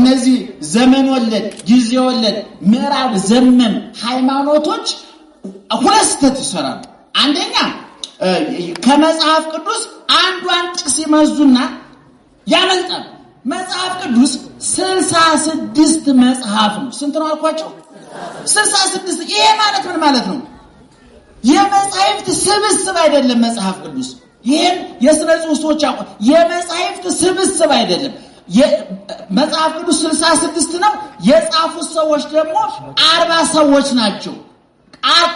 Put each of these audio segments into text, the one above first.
እነዚህ ዘመን ወለድ ጊዜ ወለድ ምዕራብ ዘመን ሃይማኖቶች ሁለት ስህተት ይሰራሉ። አንደኛ ከመጽሐፍ ቅዱስ አንዷን ጥቅስ ይመዙና ያመልጣሉ። መጽሐፍ ቅዱስ 66 መጽሐፍ ነው። ስንት ነው አልኳቸው? 66። ይሄ ማለት ምን ማለት ነው? የመጽሐፍት ስብስብ አይደለም መጽሐፍ ቅዱስ። ይሄን የሥነ ጽሑፍ ሰዎች ያውቁ። የመጽሐፍት ስብስብ አይደለም። መጽሐፍ ቅዱስ 66 ነው። የጻፉት ሰዎች ደግሞ 40 ሰዎች ናቸው።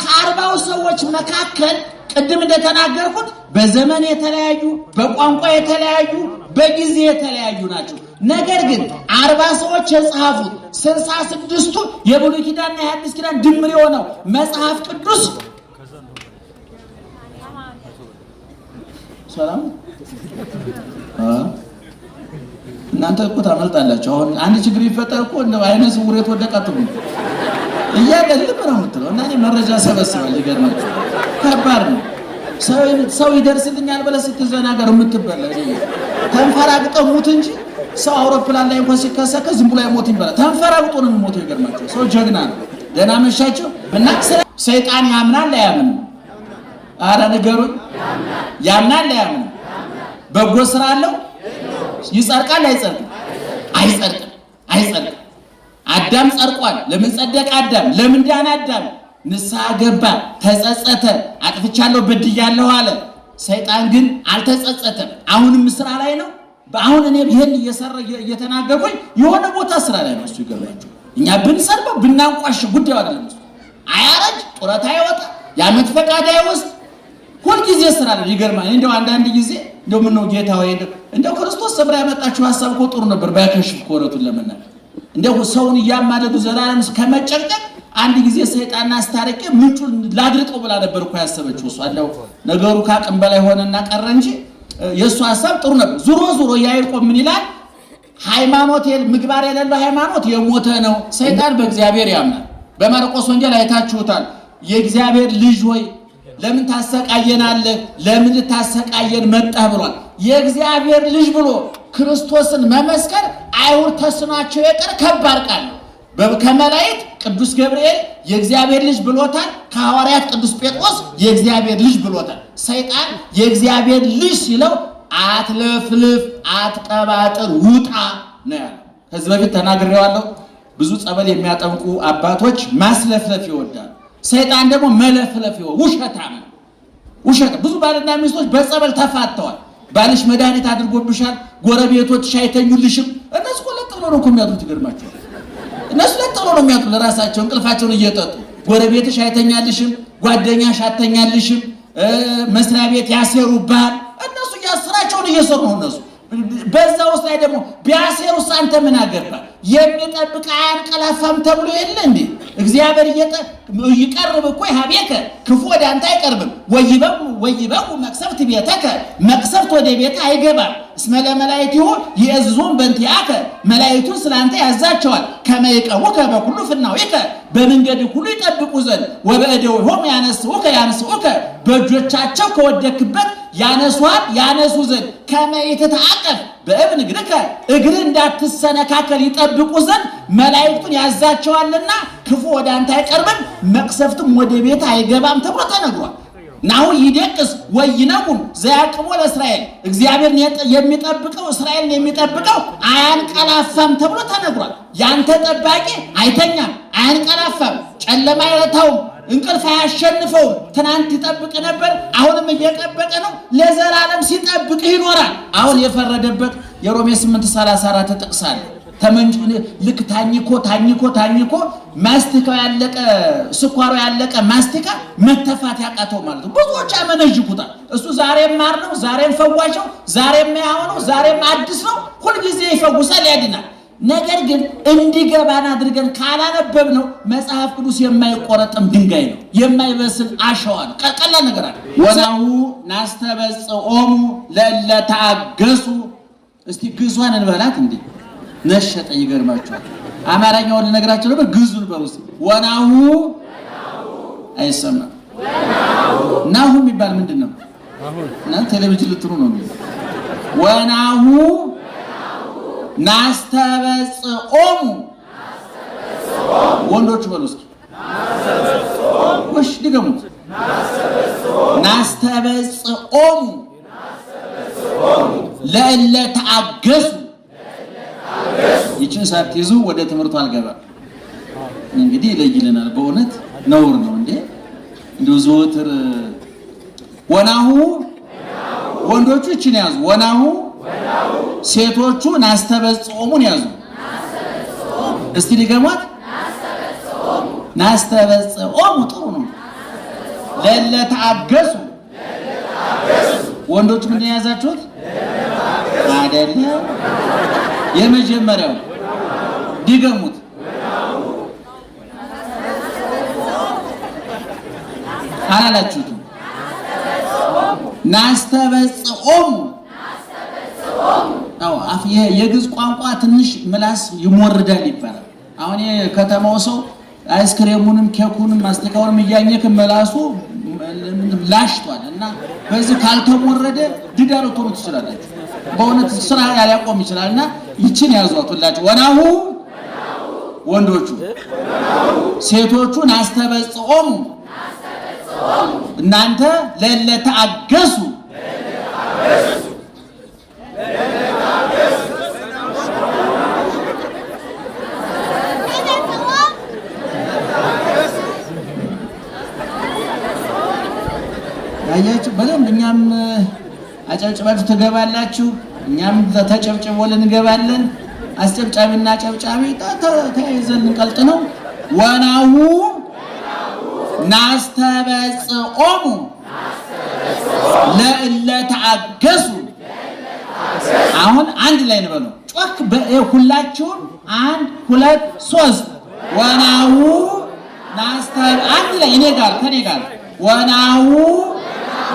ከ40 ሰዎች መካከል ቅድም እንደተናገርኩት በዘመን የተለያዩ፣ በቋንቋ የተለያዩ፣ በጊዜ የተለያዩ ናቸው። ነገር ግን 40 ሰዎች የጻፉት 66ቱ የብሉይ ኪዳንና የሐዲስ ኪዳን ድምር የሆነው መጽሐፍ ቅዱስ ሰላም እናንተ እኮ ታመልጣላችሁ። አሁን አንድ ችግር ይፈጠር እኮ እንደ አይነ ስውር የተወደቃችሁ እያደልብ ነው የምትለው እና እኔ መረጃ ሰበስባለሁ። ይገርማችሁ ከባድ ነው። ሰው ይደርስልኛል ብለህ ስትዘናገር የምትበላ ተንፈራግጠው ሙት እንጂ ሰው አውሮፕላን ላይ እንኳን ሲከሰከ ዝም ብሎ አይሞት ይባላል። ተንፈራግጦ ነው የሚሞተው። ይገርማችሁ ሰው ጀግና ነው። ደህና መሻቸው እና ሰይጣን ያምናል አያምንም? አረ ንገሩኝ። ያምናል አያምንም? በጎ ስራ አለው? ይጸድቃል አይጸድቅም? አይጸድቅም። አይጸድቅም። አዳም ጸድቋል። ለምን ጸደቀ አዳም? ለምን ዳነ አዳም? ንስሐ ገባ፣ ተጸጸተ፣ አጥፍቻለሁ በድያለሁ አለ። ሰይጣን ግን አልተጸጸተም። አሁንም ስራ ላይ ነው። አሁን እኔ ይሄን እየተናገርኩኝ የሆነ ቦታ ስራ ላይ ነው። እሱ ይገባችሁ። እኛ ብንሰርበው ብናንቋሽ ጉዳዩ አይደለም። አያረጅ፣ ጡረታ አይወጣ፣ የዓመት ፈቃድ አይወስድ፣ ሁልጊዜ ስራ ላይ ይገርማል። እንደው አንዳንድ ጊዜ እንደው ምን ነው ጌታ ወይ እንደው ክርስቶስ ሰብራ ያመጣችሁ ሐሳብ እኮ ጥሩ ነበር ባያከሽፍ ኮረቱን ለመናገር እንደው ሰውን ያማለዱ ዘላለም ከመጨቅጨቅ አንድ ጊዜ ሰይጣንና አስታረቀ ምንጩን ላድርቀው ብላ ነበር እኮ ያሰበችው እሷ። እንደው ነገሩ ካቅም በላይ ሆነና ቀረ እንጂ የእሱ ሐሳብ ጥሩ ነበር። ዙሮ ያዕቆብ ምን ይላል? ሃይማኖት ምግባር የሌለው ሃይማኖት የሞተ ነው። ሰይጣን በእግዚአብሔር ያምናል። በማርቆስ ወንጌል አይታችሁታል። የእግዚአብሔር ልጅ ሆይ ለምን ታሰቃየናለህ? ለምን ልታሰቃየን መጣህ ብሏል። የእግዚአብሔር ልጅ ብሎ ክርስቶስን መመስከር አይሁድ ተስኗቸው የቀረ ከባድ ቃል ነው። ከመላእክት ቅዱስ ገብርኤል የእግዚአብሔር ልጅ ብሎታል። ከሐዋርያት ቅዱስ ጴጥሮስ የእግዚአብሔር ልጅ ብሎታል። ሰይጣን የእግዚአብሔር ልጅ ሲለው አትለፍልፍ፣ አትቀባጥር፣ ውጣ ነው ያለው። ከዚህ በፊት ተናግሬዋለሁ። ብዙ ጸበል የሚያጠምቁ አባቶች ማስለፍለፍ ይወዳሉ። ሰይጣን ደግሞ መለፍለፍ ይወዳል። ውሸታም ነው። ውሸት ብዙ ባልና ሚስቶች በጸበል ተፋተዋል። ባልሽ መድኃኒት አድርጎብሻል፣ ጎረቤቶች አይተኙልሽም። እነሱ ቆለጥ ብለው ነው እኮ የሚያድሩት። ይገርማቸዋል። እነሱ ለጥ ብለው ነው የሚያድሩት ለራሳቸው እንቅልፋቸውን እየጠጡ። ጎረቤትሽ አይተኛልሽም፣ ጓደኛሽ አተኛልሽም፣ መስሪያ ቤት ያሰሩብሃል። እነሱ ስራቸውን እየሰሩ ነው እነሱ። በዛ ውስጥ ላይ ደግሞ ቢያሰሩስ አንተ ምን አገባህ? የሚጠብቅ አያንቀላፋም ተብሎ የለ እንዴ? እግዚአብሔር ይቀርብ እኮ ይሃቤከ ክፉ ወደ አንተ አይቀርብም። ወይበቁ መቅሰፍት ቤተከ መቅሰፍት ወደ ቤት አይገባም። እስመ ለመላእክቲሁ ይእዝዙን በእንቲአከ መላእክቱን ስላንተ ያዛቸዋል። ከመ ይቀቡከ በኩሉ ፍናዊከ በመንገድ ሁሉ ይጠብቁ ዘንድ ወበእደዊሆሙ ያነስኡከ በእጆቻቸው ከወደክበት ያነሱ ዘንድ ከመ ይትተአቀፍ በእብን እግርህ እንዳትሰነካከል ይጠብቁ ዘንድ መላእክቱን ያዛቸዋልና ክፉ ወደ አንተ አይቀርብም፣ መቅሰፍትም ወደ ቤት አይገባም ተብሎ ተነግሯል። ናሁ ይደቅስ ወይነቁም ዘያቅቦ ለእስራኤል እግዚአብሔርን የሚጠብቀው እስራኤልን የሚጠብቀው አያንቀላፋም ተብሎ ተነግሯል። ያንተ ጠባቂ አይተኛም፣ አያንቀላፋም፣ ጨለማ አይረታውም፣ እንቅልፍ አያሸንፈውም። ትናንት ይጠብቅ ነበር፣ አሁንም እየጠበቀ ነው፣ ለዘላለም ሲጠብቅ ይኖራል። አሁን የፈረደበት የሮሜ 8:34 ጥቅሳል ተመንጭ ልክ ታኝኮ ማስቲካው ያለቀ ስኳሩ ያለቀ ማስቲካ መተፋት ያቃተው ማለት ነው። ብዙዎች አመነጅኩታል። እሱ ዛሬም ማር ነው፣ ዛሬም ፈዋሽው፣ ዛሬም ያው ነው፣ ዛሬም አዲስ ነው፣ ሁልጊዜ ይፈውሳል፣ ያድናል። ነገር ግን እንዲገባን አድርገን ካላነበብ ነው መጽሐፍ ቅዱስ የማይቆረጥም ድንጋይ ነው፣ የማይበስል አሸዋ ነው። ቀላል ነገር አለ። ወናሁ ናስተበጽኦሙ ለለታገሱ እስቲ ግዟን እንበላት እንዴ ነሸጠ። ይገርማችኋል። አማርኛውን ልነግራችሁ ነበር። ግዙን በውስጥ ወናሁ አይሰማም። ናሁ የሚባል ምንድን ነው? እና ቴሌቪዥን ልትሩ ነው። ወናሁ ናስተበጽኦሙ ወንዶች በሉ እስኪ ወሽ ድገሙት። ናስተበጽኦሙ ለእለ ተአገሱ። ይችን ሳትይዙ ወደ ትምህርቱ አልገባም። እንግዲህ ይለይልናል። በእውነት ነውር ነው እንዴ! እንደው ዘወትር ወናሁ ወንዶቹ ይችን ያዙ። ወናሁ ሴቶቹ ናስተበጽኦሙን ያዙ። እስቲ ድገሟት። ናስተበጽኦሙ ጥሩ ነው። ለእለ ተአገሱ ወንዶቹ ምንድን ያዛችሁት? አይደለም። የመጀመሪያው ድገሙት። አላላችሁትም? ናስተበጽኦሙ። አዎ የግዕዝ ቋንቋ ትንሽ ምላስ ይሞርዳል ይባላል። አሁን የከተማው ሰው አይስክሬሙንም ኬኩንም ማስተካውንም እያኘክ ምላሱ ላሽቷል እና በዚህ ካልተሞረደ ድዳ ልትሆኑ ትችላላችሁ። በእውነት ስራ ያቆም ይችላልና ይችን ያዟት ሁላችሁ። ወናሁ ወንዶቹ ሴቶቹ ናስተበጽኦሙ እናንተ ለእለ ተአገሱ ያያችሁ በደንብ እኛም አጨብጭባችሁ ትገባላችሁ፣ እኛም ተጨብጭቦልን እንገባለን። አስጨብጫቢና ጨብጫቢ ተያይዘን እንቀልጥ ነው። ወናሁ ናስተበጽኦሙ ለእለ ተአገሱ። አሁን አንድ ላይ እንበለው ጮክ ሁላችሁም 1 2 3 ወናሁ አንድ ላይ እኔ ጋር ከኔ ጋር ወናሁ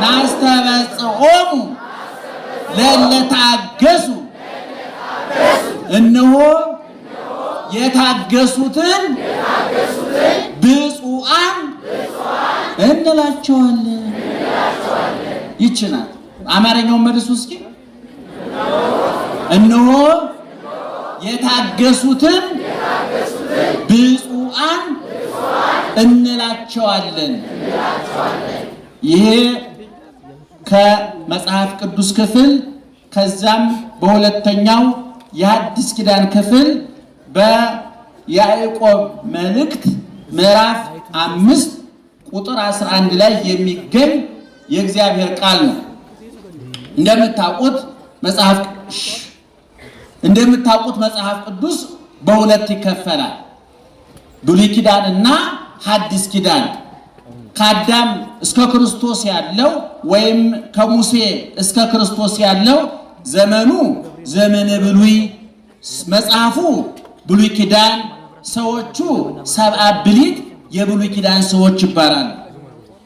ናስተበጽኦሙ ለእለ ተአገሱ። እነሆ የታገሱትን ብፁዓን እንላቸዋለን። ይችናል አማርኛውን መልሱ እስኪ። እነሆ የታገሱትን ብፁዓን እንላቸዋለን። ይሄ ከመጽሐፍ ቅዱስ ክፍል ከዛም በሁለተኛው የሐዲስ ኪዳን ክፍል በያዕቆብ መልእክት ምዕራፍ 5 ቁጥር 11 ላይ የሚገኝ የእግዚአብሔር ቃል ነው። እንደምታውቁት መጽሐፍ ቅዱስ በሁለት ይከፈላል። ብሉይ ኪዳንና ሐዲስ ኪዳን። ከአዳም እስከ ክርስቶስ ያለው ወይም ከሙሴ እስከ ክርስቶስ ያለው ዘመኑ ዘመነ ብሉይ፣ መጽሐፉ ብሉይ ኪዳን፣ ሰዎቹ ሰብአ ብሊት የብሉይ ኪዳን ሰዎች ይባላሉ።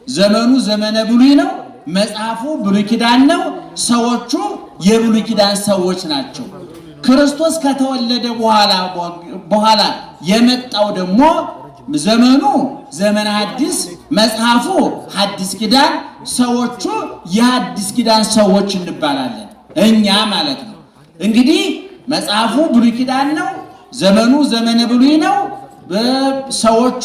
ዘመኑ ዘመነ ብሉይ ነው፣ መጽሐፉ ብሉይ ኪዳን ነው፣ ሰዎቹ የብሉይ ኪዳን ሰዎች ናቸው። ክርስቶስ ከተወለደ በኋላ የመጣው ደግሞ ዘመኑ ዘመነ ሐዲስ፣ መጽሐፉ ሐዲስ ኪዳን፣ ሰዎቹ የሐዲስ ኪዳን ሰዎች እንባላለን እኛ ማለት ነው። እንግዲህ መጽሐፉ ብሉይ ኪዳን ነው፣ ዘመኑ ዘመነ ብሉይ ነው፣ ሰዎቹ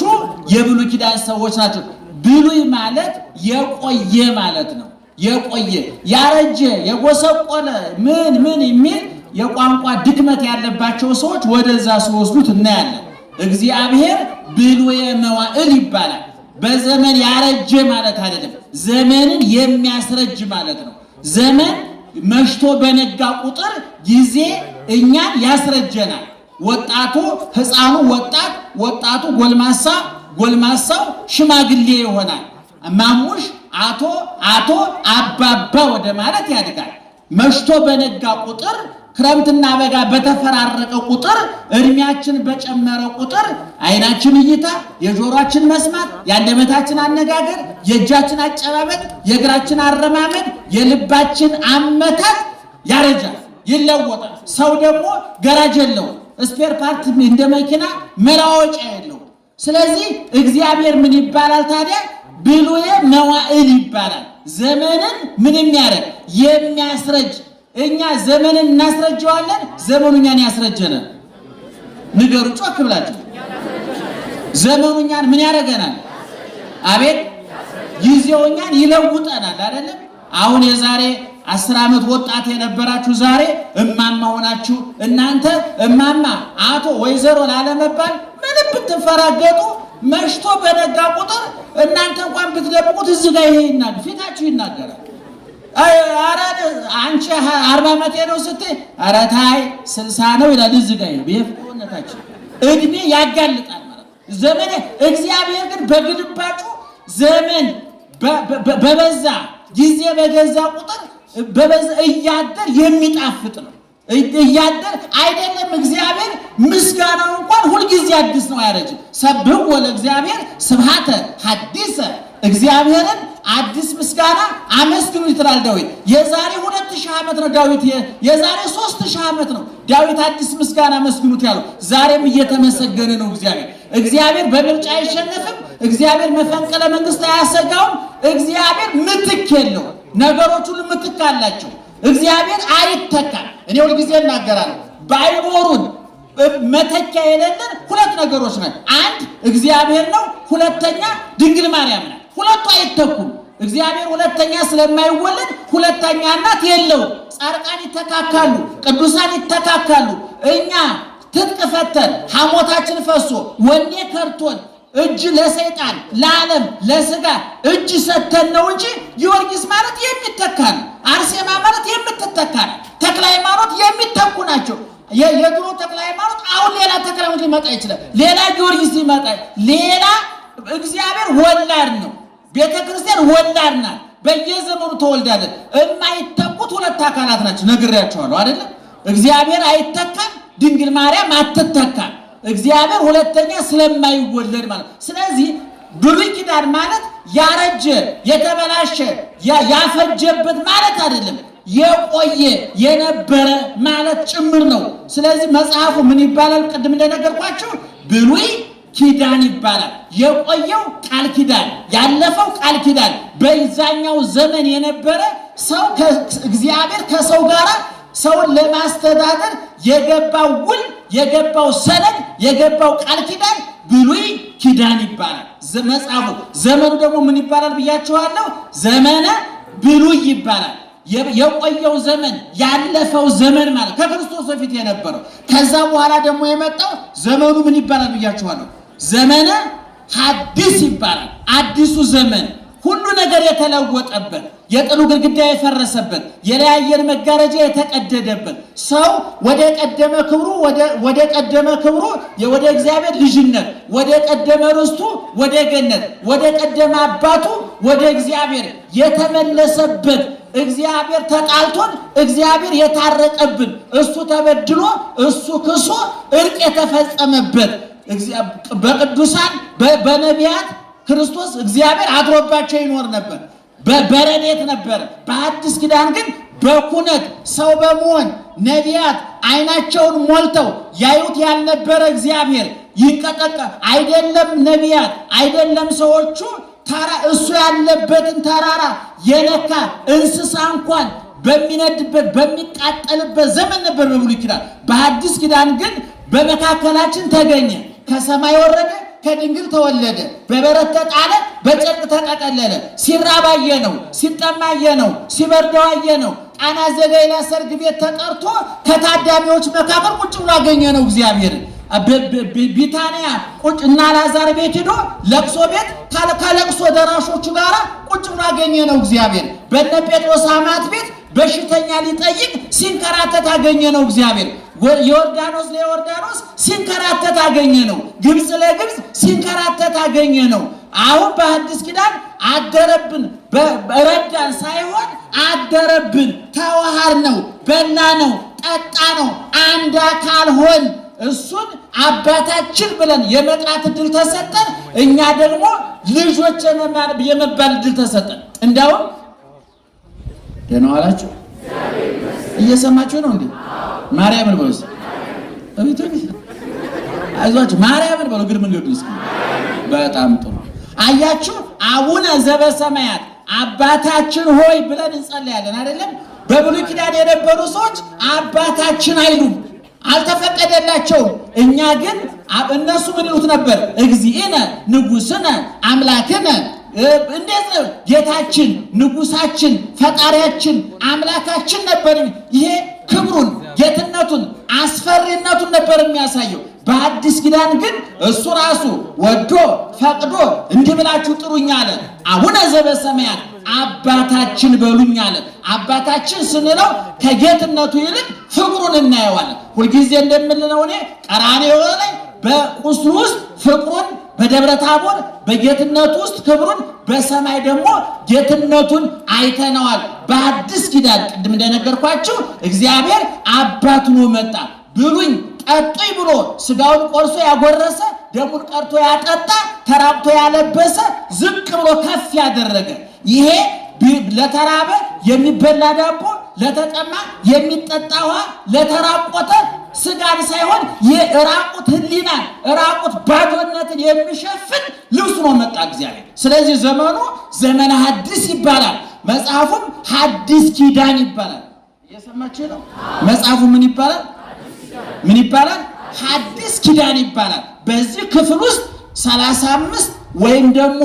የብሉይ ኪዳን ሰዎች ናቸው። ብሉይ ማለት የቆየ ማለት ነው። የቆየ ያረጀ የጎሰቆለ ምን የሚል የቋንቋ ድክመት ያለባቸው ሰዎች ወደዛ ሲወስዱት እናያለን። እግዚአብሔር ብሉየ መዋዕል ይባላል። በዘመን ያረጀ ማለት አይደለም፣ ዘመንን የሚያስረጅ ማለት ነው። ዘመን መሽቶ በነጋ ቁጥር ጊዜ እኛን ያስረጀናል። ወጣቱ ሕፃኑ ወጣቱ ጎልማሳው ሽማግሌ ይሆናል። ማሙሽ አቶ አባባ ወደ ማለት ያድጋል። መሽቶ በነጋ ቁጥር ክረምትና በጋ በተፈራረቀ ቁጥር እድሜያችን በጨመረ ቁጥር አይናችን እይታ፣ የጆሮአችን መስማት፣ የአንደበታችን አነጋገር፣ የእጃችን አጨባበጥ፣ የእግራችን አረማመድ፣ የልባችን አመታት ያረጃል፣ ይለወጣል። ሰው ደግሞ ገራጅ የለው፣ ስፔር ፓርት እንደ መኪና መለዋወጫ የለው። ስለዚህ እግዚአብሔር ምን ይባላል ታዲያ? ብሉየ መዋዕል ይባላል። ዘመንን ምን የሚያደርግ የሚያስረጅ፣ እኛ ዘመንን እናስረጀዋለን፣ ዘመኑ እኛን ያስረጀናል። ንገሩ ጮክ ብላችሁ። ዘመኑ እኛን ምን ያደርገናል? አቤት ጊዜው እኛን ይለውጠናል አይደለም? አሁን የዛሬ 10 ዓመት ወጣት የነበራችሁ ዛሬ እማማ ሆናችሁ እናንተ እማማ አቶ ወይዘሮ ላለመባል ምንም ብትፈራገጡ መሽቶ በነጋ ቁጥር እናንተ እንኳን ብትደብቁት እዚህ ጋር ይሄ ይናገር ፊታችሁ ይናገራል። አረ አንቺ 40 ዓመት ነው ስትይ አረ ታይ 60 ነው ይላል። እዚህ ጋር ይሄ እድሜ ያጋልጣል ማለት ዘመን። እግዚአብሔር ግን በግድባጩ ዘመን በበዛ ጊዜ በገዛ ቁጥር በበዛ እያደር የሚጣፍጥ ነው። እያደር አይደለም እግዚአብሔር ምስጋናው እንኳን ሁሉ ጊዜ አዲስ ነው ያረጅ። ሰብህ ወለእግዚአብሔር ስብሐተ ሐዲሰ እግዚአብሔርን አዲስ ምስጋና አመስግኑ ይላል ዳዊት። የዛሬ 2000 ዓመት ነው ዳዊት የዛሬ 3000 ዓመት ነው ዳዊት አዲስ ምስጋና አመስግኑት ያለው። ዛሬም እየተመሰገነ ነው እግዚአብሔር። እግዚአብሔር በምርጫ አይሸነፍም። እግዚአብሔር መፈንቅለ መንግስት አያሰጋውም። እግዚአብሔር ምትክ የለው። ነገሮች ሁሉ ምትክ አላቸው። እግዚአብሔር አይተካም። እኔ ሁሉ ጊዜ እናገራለሁ ባይኖሩን መተኪያ የሌለን ሁለት ነገሮች ናቸው። አንድ እግዚአብሔር ነው፣ ሁለተኛ ድንግል ማርያም ናት። ሁለቱ አይተኩም። እግዚአብሔር ሁለተኛ ስለማይወለድ ሁለተኛ እናት የለውም። ጻድቃን ይተካካሉ፣ ቅዱሳን ይተካካሉ። እኛ ትጥቅ ፈተን ሐሞታችን ፈሶ ወኔ ከርቶን እጅ ለሰይጣን ለዓለም ለስጋ እጅ ሰተን ነው እንጂ ጊዮርጊስ ማለት የሚተካ ነው። አርሴማ ማለት የምትተካ ነው። ተክለ ሃይማኖት የሚተኩ ናቸው። የድሮ ተክለ ሃይማኖት አሁን ሌላ ተክለ ሃይማኖት ሊመጣ ይችላል። ሌላ ጊዮርጊስ ሊመጣ ሌላ እግዚአብሔር ወላድ ነው። ቤተክርስቲያን ወላድ ናት። በየዘመኑ ተወልዳለች። የማይተኩት ሁለት አካላት ናቸው። ነግሬያቸዋለሁ አይደለ? እግዚአብሔር አይተካም፣ ድንግል ማርያም አትተካም። እግዚአብሔር ሁለተኛ ስለማይወለድ ማለት። ስለዚህ ብሉይ ኪዳን ማለት ያረጀ የተበላሸ ያፈጀበት ማለት አይደለም፣ የቆየ የነበረ ማለት ጭምር ነው። ስለዚህ መጽሐፉ ምን ይባላል? ቅድም እንደነገርኳችሁ ብሉይ ኪዳን ይባላል። የቆየው ቃል ኪዳን፣ ያለፈው ቃል ኪዳን። በዛኛው ዘመን የነበረ ሰው እግዚአብሔር ከሰው ጋር ሰውን ለማስተዳደር የገባው ውል፣ የገባው ሰነድ፣ የገባው ቃል ኪዳን ብሉይ ኪዳን ይባላል። መጽሐፉ ዘመኑ ደግሞ ምን ይባላል ብያችኋለሁ? ዘመነ ብሉይ ይባላል። የቆየው ዘመን ያለፈው ዘመን ማለት ከክርስቶስ በፊት የነበረው። ከዛ በኋላ ደግሞ የመጣው ዘመኑ ምን ይባላል ብያችኋለሁ? ዘመነ ሐዲስ ይባላል። አዲሱ ዘመን ሁሉ ነገር የተለወጠበት፣ የጥሉ ግድግዳ የፈረሰበት፣ የለያየን መጋረጃ የተቀደደበት፣ ሰው ወደ ቀደመ ክብሩ ወደ እግዚአብሔር ልጅነት፣ ወደ ቀደመ ርስቱ ወደ ገነት፣ ወደ ቀደመ አባቱ ወደ እግዚአብሔር የተመለሰበት፣ እግዚአብሔር ተጣልቶን እግዚአብሔር የታረቀብን፣ እሱ ተበድሎ እሱ ክሶ እርቅ የተፈጸመበት፣ በቅዱሳን በነቢያት ክርስቶስ እግዚአብሔር አድሮባቸው ይኖር ነበር። በረድኤት ነበር። በአዲስ ኪዳን ግን በኩነት ሰው በመሆን ነቢያት አይናቸውን ሞልተው ያዩት ያልነበረ እግዚአብሔር ይንቀጠቀ አይደለም ነቢያት አይደለም ሰዎቹ እሱ ያለበትን ተራራ የነካ እንስሳ እንኳን በሚነድበት በሚቃጠልበት ዘመን ነበር በብሉይ ኪዳን። በአዲስ ኪዳን ግን በመካከላችን ተገኘ። ከሰማይ ወረደ፣ ከድንግል ተወለደ፣ በበረት ተጣለ፣ በጨርቅ ተጠቀለለ። ሲራብ አየነው፣ ሲጠማ አየነው፣ ሲበርደው አየነው። ቃና ዘገሊላ ሰርግ ቤት ተጠርቶ ከታዳሚዎች መካከል ቁጭ ብሎ አገኘነው እግዚአብሔር። ቢታንያ ቁጭ እና ላዛር ቤት ሄዶ ለቅሶ ቤት ከለቅሶ ደራሾቹ ጋር ቁጭ ብሎ አገኘነው እግዚአብሔር። በነ ጴጥሮስ አማት ቤት በሽተኛ ሊጠይቅ ሲንከራተት አገኘነው እግዚአብሔር። ዮርዳኖስ ለዮርዳኖስ ሲንከራተት አገኘነው። ግብጽ ለግብጽ ሲንከራተት አገኘነው። አሁን በአዲስ ኪዳን አደረብን፣ ረዳን ሳይሆን አደረብን። ተዋሃር ነው፣ በላ ነው፣ ጠጣ ነው፣ አንድ አካል ሆን። እሱን አባታችን ብለን የመጥራት እድል ተሰጠን። እኛ ደግሞ ልጆች የመባል እድል ተሰጠን። እንዳውም ደህና ዋላችሁ? እየሰማችሁ ነው እንዴ? ማርያምን በሉ እስኪ። አይዟችሁ ማርያምን በሉ። ግድ መንገዱ እስኪ። በጣም ጥሩ። አያችሁ፣ አቡነ ዘበሰማያት አባታችን ሆይ ብለን እንጸልያለን አይደለም? በብሉይ ኪዳን የነበሩ ሰዎች አባታችን አይሉም፣ አልተፈቀደላቸውም። እኛ ግን እነሱ ምን ይሉት ነበር? እግዚእነ ንጉሥነ አምላክነ። እንዴት ነው? ጌታችን፣ ንጉሳችን፣ ፈጣሪያችን፣ አምላካችን ነበር። ይሄ ክብሩን፣ ጌትነቱን፣ አስፈሪነቱን ነበር የሚያሳየው። በአዲስ ኪዳን ግን እሱ ራሱ ወዶ ፈቅዶ እንዲህ ብላችሁ ጥሩኝ አለ። አቡነ ዘበሰማያት አባታችን በሉኝ አለ። አባታችን ስንለው ከጌትነቱ ይልቅ ፍቅሩን እናየዋለን። ሁልጊዜ እንደምንለው እኔ ቀራንዮ ላይ በቁስሉ ውስጥ ፍቅሩን፣ በደብረ ታቦር በጌትነቱ ውስጥ ክብሩን፣ በሰማይ ደግሞ ጌትነቱን አይተነዋል። በአዲስ ኪዳን ቅድም እንደነገርኳችሁ እግዚአብሔር አባት ሆኖ መጣ። ብሉኝ ጠጡኝ ብሎ ስጋውን ቆርሶ ያጎረሰ፣ ደሙን ቀርቶ ያጠጣ፣ ተራብቶ ያለበሰ፣ ዝቅ ብሎ ከፍ ያደረገ፣ ይሄ ለተራበ የሚበላ ዳቦ፣ ለተጠማ የሚጠጣ ውሃ፣ ለተራቆተ ስጋን ሳይሆን የራቁት ህሊናን ራቁት ባዶነትን የሚሸፍን ልብስ ነው መጣ እግዚአብሔር። ስለዚህ ዘመኑ ዘመነ ሐዲስ ይባላል። መጽሐፉም ሐዲስ ኪዳን ይባላል። እየሰማችሁ ነው? መጽሐፉ ምን ይባላል? ምን ይባላል? ሐዲስ ኪዳን ይባላል። በዚህ ክፍል ውስጥ 35 ወይም ደግሞ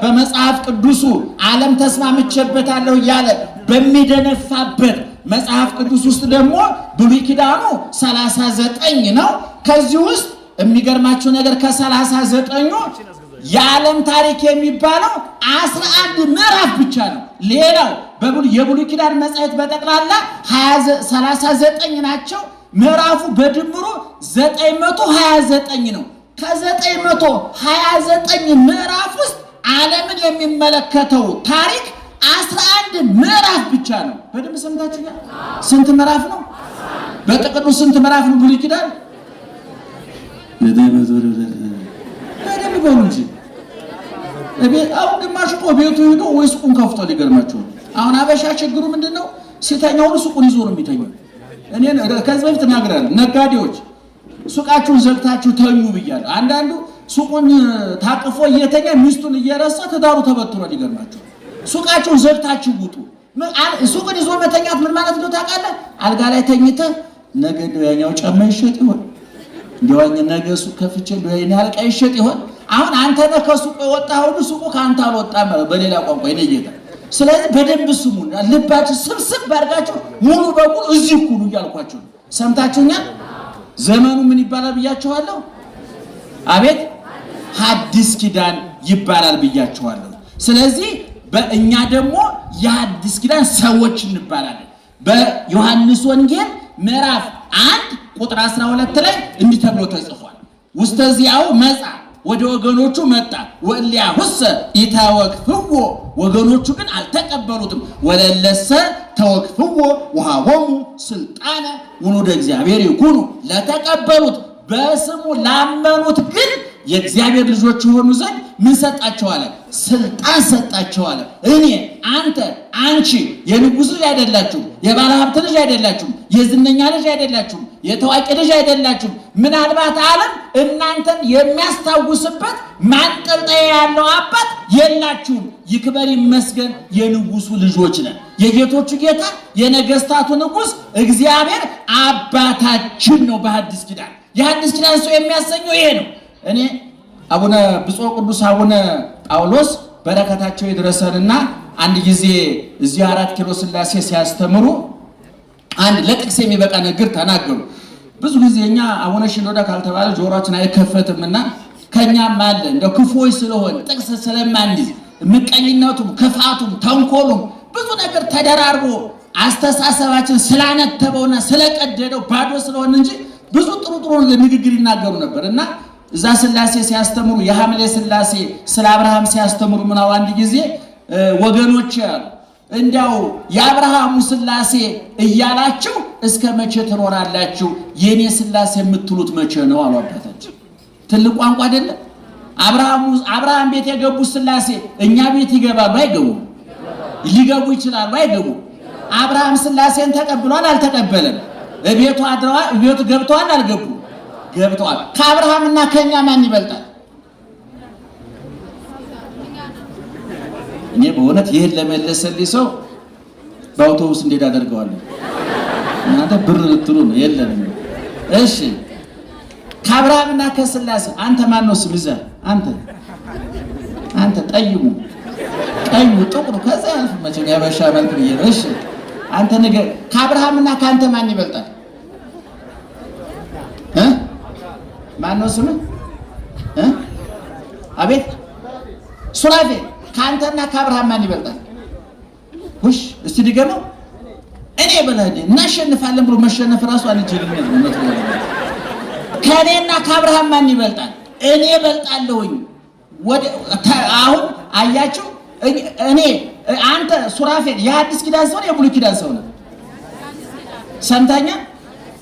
በመጽሐፍ ቅዱሱ ዓለም ተስማምቼበታለሁ እያለ በሚደነፋበት መጽሐፍ ቅዱስ ውስጥ ደግሞ ብሉይ ኪዳኑ 39 ነው። ከዚህ ውስጥ የሚገርማችሁ ነገር ከ39ኙ የዓለም ታሪክ የሚባለው 11 ምዕራፍ ብቻ ነው። ሌላው የብሉይ ኪዳን መጽሐፍት በጠቅላላ 39 ናቸው። ምዕራፉ በድምሩ 929 ነው። ከ929 ምዕራፍ ውስጥ ዓለምን የሚመለከተው ታሪክ 11 ምዕራፍ ብቻ ነው። በደንብ ሰምታችሁኛል? ስንት ምዕራፍ ነው? በጥቅሉ ስንት ምዕራፍ ነው ብሉይ ኪዳን? በደንብ በሉ እንጂ። አሁን ግማሽ እኮ ቤቱ ሄዶ ወይ ሱቁን ከፍቶ ሊገርማችሁ። አሁን አበሻ ችግሩ ምንድነው? ሲተኛው ሱቁን ይዞ ነው የሚተኛው። እኔ ከዚህ በፊት ተናግሬያለሁ። ነጋዴዎች ሱቃችሁን ዘግታችሁ ተኙ ብያለሁ። አንዳንዱ ሱቁን ታቅፎ እየተኛ ሚስቱን እየረሳ ትዳሩ ተበትኗል። ሊገርማችሁ ሱቃችሁን ዘግታችሁ ውጡ። ሱቅን ይዞ መተኛት ምን ማለት ነው ታውቃለህ? አልጋ ላይ ተኝተህ ነገ እንደው ያኛው ጫማ ይሸጥ ይሆን እንደው ነገ ሱቅ ከፍቼ እንደው ያኛው አልቃ ይሸጥ ይሆን። አሁን አንተ ነህ ከሱቁ የወጣኸው፣ ሱቁ ካንተ አልወጣም። በሌላ ቋንቋ የኔ ጌታ። ስለዚህ በደንብ ስሙን፣ ልባችሁ ስብስብ አድርጋችሁ ሙሉ በሙሉ እዚህ ሁሉ እያልኳችሁ ሰምታችሁኛል? ዘመኑ ምን ይባላል ብያችኋለሁ? አቤት ሐዲስ ኪዳን ይባላል ብያችኋለሁ። ስለዚህ በእኛ ደግሞ የሐዲስ ኪዳን ሰዎች እንባላለን። በዮሐንስ ወንጌል ምዕራፍ 1 ቁጥር 12 ላይ እንዲህ ተብሎ ተጽፏል። ውስተዚያው መጻ ወደ ወገኖቹ መጣ፣ ወእሊያሁሰ ኢታወክፍዎ ወገኖቹ ግን አልተቀበሉትም። ወለለሰ ተወክፍዎ ወሀቦሙ ስልጣነ ውሉደ እግዚአብሔር ይኩኑ፣ ለተቀበሉት በስሙ ላመኑት ግን የእግዚአብሔር ልጆች የሆኑ ዘንድ ምን ሰጣቸዋለ? ስልጣን ሰጣቸዋለ። እኔ፣ አንተ፣ አንቺ የንጉሥ ልጅ አይደላችሁም፣ የባለ ሀብት ልጅ አይደላችሁም፣ የዝነኛ ልጅ አይደላችሁም፣ የታዋቂ ልጅ አይደላችሁም። ምናልባት ዓለም እናንተን የሚያስታውስበት ማንጠልጠያ ያለው አባት የላችሁም። ይክበር ይመስገን የንጉሱ ልጆች ነን። የጌቶቹ ጌታ የነገስታቱ ንጉሥ እግዚአብሔር አባታችን ነው። በሐዲስ ኪዳን የሐዲስ ኪዳን ሰው የሚያሰኘው ይሄ ነው። እኔ አቡነ ብፁዕ ቅዱስ አቡነ ጳውሎስ በረከታቸው ይድረሰንና አንድ ጊዜ እዚህ 4 ኪሎ ሥላሴ ሲያስተምሩ አንድ ለጥቅስ የሚበቃ ነገር ተናገሩ። ብዙ ጊዜ እኛ አቡነ ሽኖዳ ካልተባለ ጆሮአችን አይከፈትምና ከኛም አለ እንደው ክፉዎች ስለሆነ ጥቅስ ስለማንይዝ ምቀኝነቱም ክፋቱም ተንኮሉም ብዙ ነገር ተደራርቦ አስተሳሰባችን ስላነተበውና ስለቀደደው ባዶ ስለሆነ እንጂ ብዙ ጥሩ ጥሩ ንግግር ይናገሩ ነበርና እዛ ሥላሴ ሲያስተምሩ የሐምሌ ሥላሴ ስለ አብርሃም ሲያስተምሩ ምናው አንድ ጊዜ ወገኖች ያሉ እንዲያው የአብርሃሙ ሥላሴ እያላችሁ እስከ መቼ ትኖራላችሁ? የኔ ሥላሴ የምትሉት መቼ ነው አሉ አባታችን። ትልቅ ቋንቋ አይደለም? አብርሃም ቤት የገቡ ሥላሴ እኛ ቤት ይገባሉ አይገቡም? ሊገቡ ይችላሉ አይገቡም? አብርሃም ሥላሴን ተቀብሏል አልተቀበለም? ቤቱ አድረዋል? ቤቱ ገብተዋል አልገቡም? ገብተዋል። ከአብርሃምና ከኛ ማን ይበልጣል? እኔ በእውነት ይህን ለመለሰልኝ ሰው በአውቶቡስ እንዴት አደርገዋለሁ? እናንተ ብር ልትሉ ነው። የለንም። እሺ ከአብርሃምና ከስላሴ አንተ ማን ነው ስም ይዘህ? አንተ ጠይሙ ቀዩ ጥቁሩ ከዛ ያልፍ መቼም ያበሻ መልክ ብዬ ነው። እሺ አንተ ነገር ከአብርሃምና ከአንተ ማን ይበልጣል? ማን ነው ስምህ? አቤት ሱራፌል ከአንተና ከአብርሃም ማን ይበልጣል? ውሽ እስቲ ድገመው። እኔ በላኝ እናሸንፋለን ብሎ መሸነፍ ራሱ አንጀልነት ነው። ከእኔና ከአብርሃም ማን ይበልጣል? እኔ እበልጣለሁኝ። አሁን አያችሁ እኔ አንተ ሱራፌል የሐዲስ ኪዳን ሰው ነው የብሉይ ኪዳን ሰው ነው? ሰምታኛ